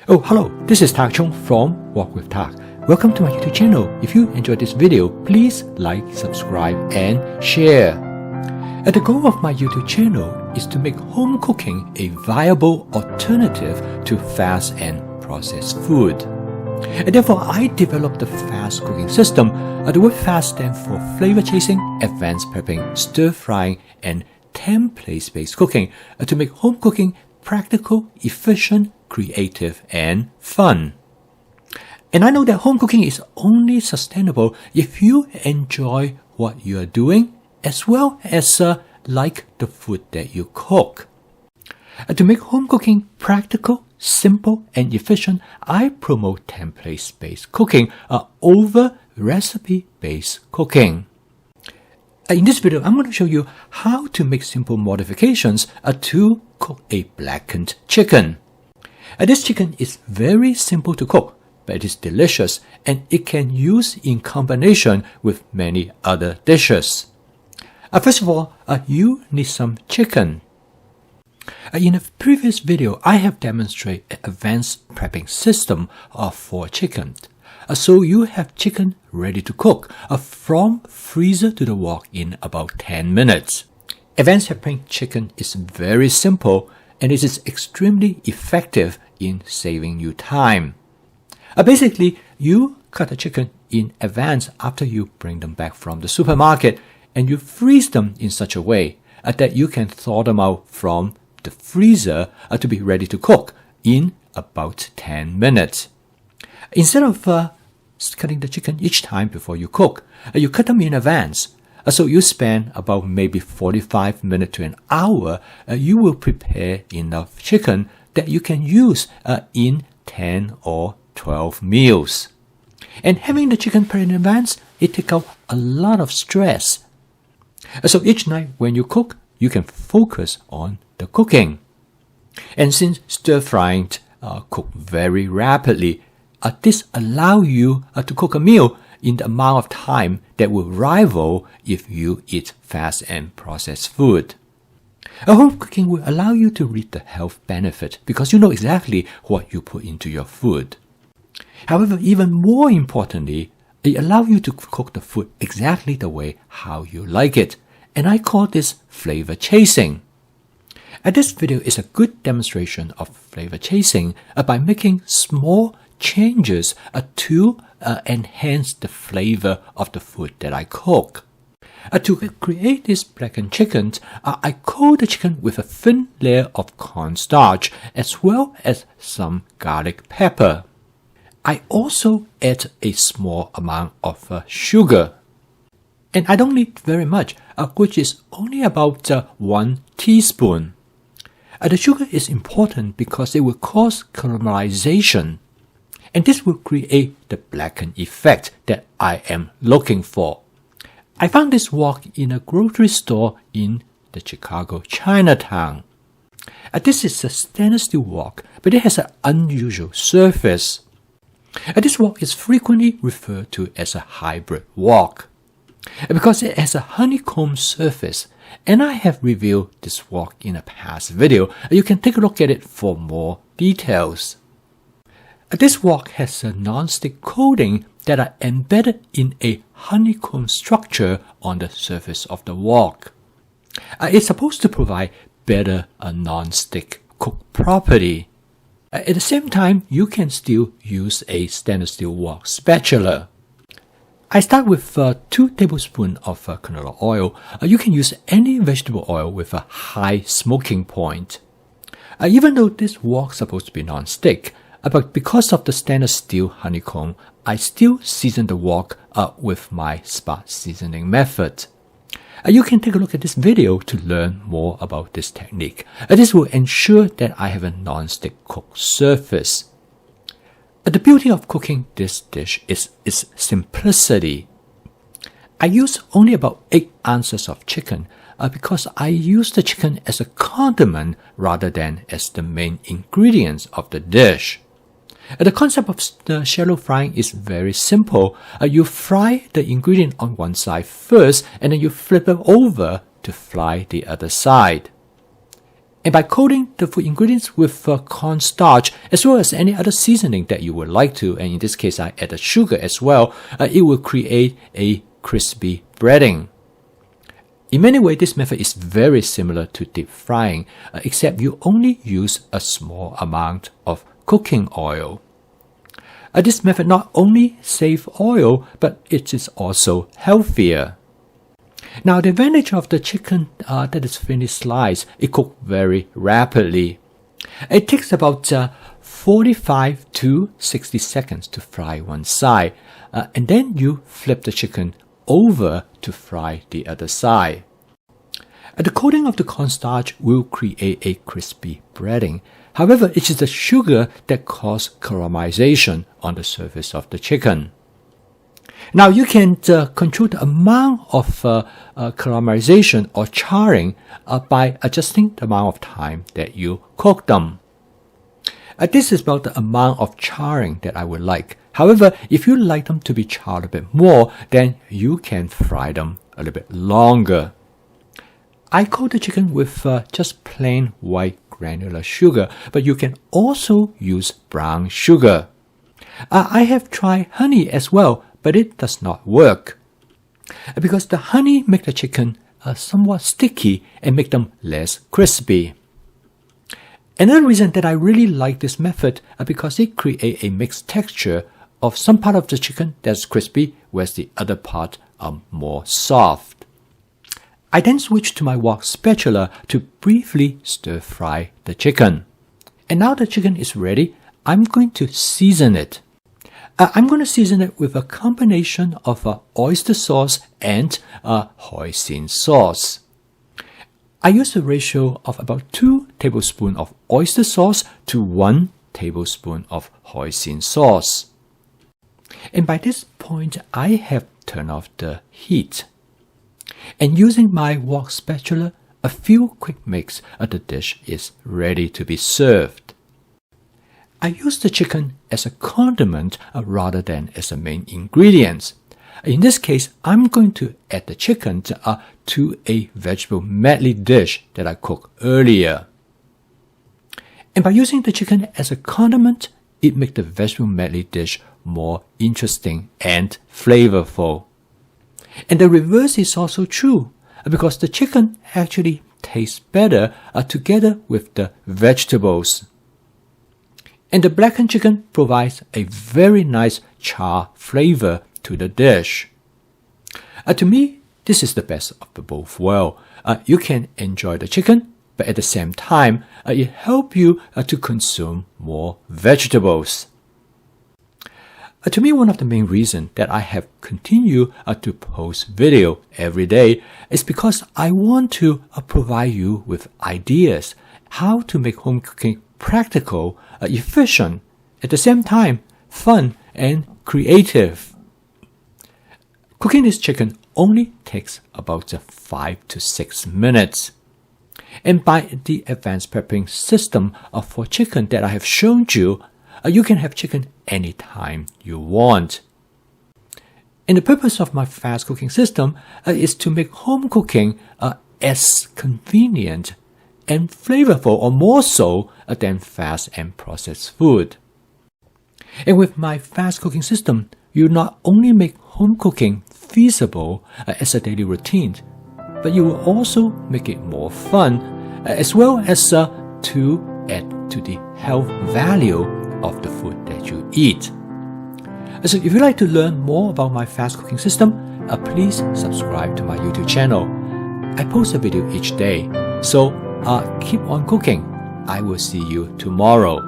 Oh, hello, this is Tak Chung from Walk with Tak. Welcome to my YouTube channel. If you enjoyed this video, please like, subscribe, and share. The goal of my YouTube channel is to make home cooking a viable alternative to fast and processed food. And therefore, I developed the fast cooking system. The word fast stands for flavor chasing, advanced prepping, stir frying, and template-based cooking to make home cooking practical, efficient, creative, and fun. And I know that home cooking is only sustainable if you enjoy what you are doing as well as like the food that you cook. To make home cooking practical, simple, and efficient, I promote template-based cooking over recipe-based cooking. In this video, I'm going to show you how to make simple modifications to cook a blackened chicken. This chicken is very simple to cook, but it is delicious and it can use in combination with many other dishes. First of all, you need some chicken. In a previous video, I have demonstrated an advanced prepping system for chicken. So you have chicken ready to cook from freezer to the wok in about 10 minutes. Advanced prepping chicken is very simple and it is extremely effective in saving you time. Basically, you cut the chicken in advance after you bring them back from the supermarket and you freeze them in such a way that you can thaw them out from the freezer to be ready to cook in about 10 minutes. Instead of cutting the chicken each time before you cook, you cut them in advance. So you spend about maybe 45 minutes to an hour. You will prepare enough chicken that you can use in 10 or 12 meals. And having the chicken prepared in advance, it takes out a lot of stress. So each night when you cook, you can focus on the cooking. And since stir frying cook very rapidly, this allows you to cook a meal in the amount of time that will rival if you eat fast and processed food. Home cooking will allow you to reap the health benefit because you know exactly what you put into your food. However, even more importantly, it allows you to cook the food exactly the way how you like it. And I call this flavor chasing. This video is a good demonstration of flavor chasing by making small changes to enhance the flavor of the food that I cook. To create this blackened chicken, I coat the chicken with a thin layer of cornstarch as well as some garlic pepper. I also add a small amount of sugar. And I don't need very much, which is only about 1 teaspoon. The sugar is important because it will cause caramelization. And this will create the blackened effect that I am looking for. I found this wok in a grocery store in the Chicago Chinatown. This is a stainless steel wok, but it has an unusual surface. This wok is frequently referred to as a hybrid wok because it has a honeycomb surface. And I have reviewed this wok in a past video. You can take a look at it for more details. This wok has a non-stick coating that are embedded in a honeycomb structure on the surface of the wok. It's supposed to provide better non-stick cook property. At the same time, you can still use a stainless steel wok spatula. I start with 2 tablespoons of canola oil. You can use any vegetable oil with a high smoking point. Even though this wok is supposed to be non-stick, but because of the stainless steel honeycomb, I still season the wok with my spot seasoning method. You can take a look at this video to learn more about this technique. This will ensure that I have a non-stick cooked surface. The beauty of cooking this dish is its simplicity. I use only about 8 ounces of chicken because I use the chicken as a condiment rather than as the main ingredients of the dish. The concept of shallow frying is very simple. You fry the ingredient on one side first and then you flip it over to fry the other side. And by coating the food ingredients with cornstarch, as well as any other seasoning that you would like to, and in this case I added sugar as well, it will create a crispy breading. In many ways, this method is very similar to deep frying, except you only use a small amount of cooking oil. This method not only saves oil, but it is also healthier. Now, the advantage of the chicken that is finished sliced, it cooks very rapidly. It takes about 45 to 60 seconds to fry one side, and then you flip the chicken over to fry the other side. The coating of the cornstarch will create a crispy breading. However, it is the sugar that causes caramelization on the surface of the chicken. Now, you can control the amount of caramelization or charring by adjusting the amount of time that you cook them. This is about the amount of charring that I would like. However, if you like them to be charred a bit more, then you can fry them a little bit longer. I coat the chicken with just plain white granular sugar, but you can also use brown sugar. I have tried honey as well, but it does not work because the honey makes the chicken somewhat sticky and make them less crispy. Another reason that I really like this method is because it creates a mixed texture of some part of the chicken that's crispy, whereas the other part are more soft. I then switch to my wok spatula to briefly stir fry the chicken. And now the chicken is ready, I'm going to season it. I'm going to season it with a combination of oyster sauce and hoisin sauce. I use a ratio of about 2 tablespoons of oyster sauce to 1 tablespoon of hoisin sauce. And by this point, I have turned off the heat. And using my wok spatula, a few quick mix, the dish is ready to be served. I use the chicken as a condiment rather than as a main ingredient. In this case, I'm going to add the chicken to a vegetable medley dish that I cooked earlier. And by using the chicken as a condiment, it makes the vegetable medley dish more interesting and flavorful. And the reverse is also true, because the chicken actually tastes better together with the vegetables. And the blackened chicken provides a very nice char flavor to the dish. To me, this is the best of the both worlds. You can enjoy the chicken, but at the same time, it helps you to consume more vegetables. To me, one of the main reasons that I have continued to post video every day is because I want to provide you with ideas how to make home cooking practical, efficient, at the same time fun and creative. Cooking this chicken only takes about 5 to 6 minutes. And by the advanced prepping system for chicken that I have shown you, you can have chicken anytime you want. And the purpose of my fast cooking system is to make home cooking as convenient and flavorful, or more so than fast and processed food. And with my fast cooking system, you not only make home cooking feasible as a daily routine, but you will also make it more fun, as well as to add to the health value of the food that you eat. So if you'd like to learn more about my fast cooking system, please subscribe to my YouTube channel. I post a video each day, so keep on cooking. I will see you tomorrow.